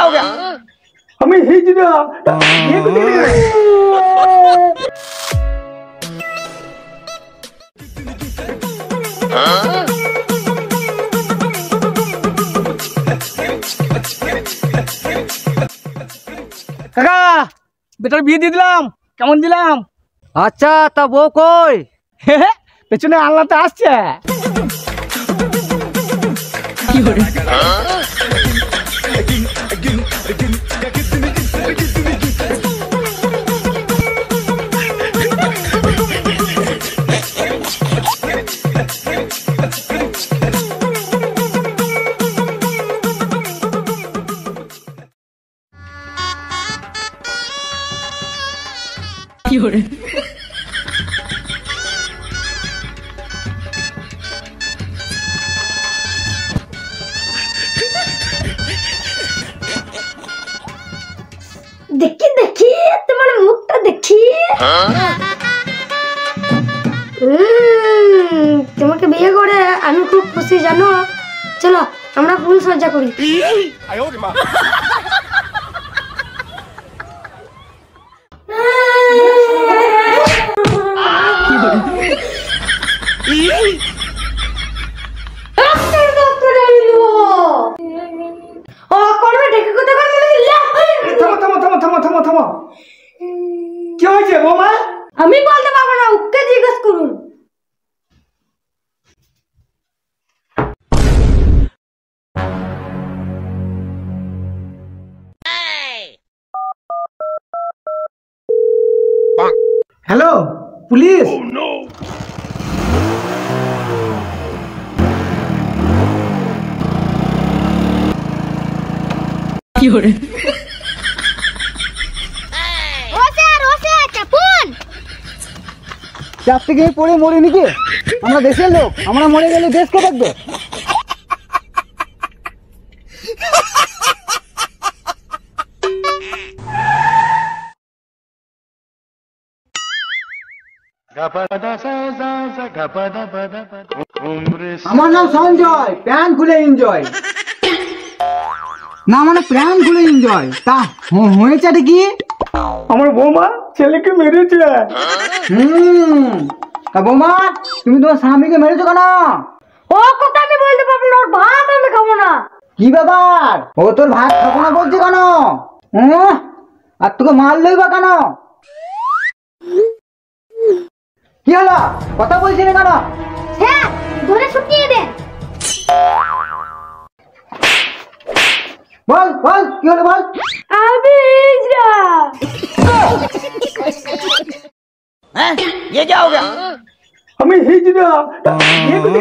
क्या हो गया? हमें हिज ना ये कुछ কাকা বেটার বিয়ে দিয়ে দিলাম, কেমন দিলাম? আচ্ছা তা বউ কই? পেছনে আল্লাহতে আসছে। দেখি দেখি তোমার মুখটা দেখি। তোমাকে বিয়ে করে আমি খুব খুশি জানো। চলো আমরা ফুল সজ্জা করি। কি হয়েছে বৌমা? আমি বলতে পারবো না, ওকে জিজ্ঞেস করুন। Hello police. কি করে? চার থেকে পড়ে মরে নাকি? আমরা দেশের লোক, আমরা মরে গেলে দেশ কে থাকবে? আমার নাম সঞ্জয়, প্যান খুলে এনজয়। না মানে প্রাণ খুলে এনজয়। তা হয়েছে কি? আমার বৌমা ছেলেকে মেরেছে। তা বৌমা তুমি তোমার স্বামীকে মেরেছো কেন? ও কথা আমি বলতে পারবো না, ওর ভাত আমি খাবো না। কি ব্যাপার? ও তোর ভাত খাবো না বলছে কেন? আর তোকে মারলই বা কেন? কি হলো, কথা বলছি না কেন? স্যার ধরে শুকিয়ে দেন। বল বল কি হলো বল। আমি ইজরা। हैं? ये क्या हो गया? हमें हिज ना ये कुछ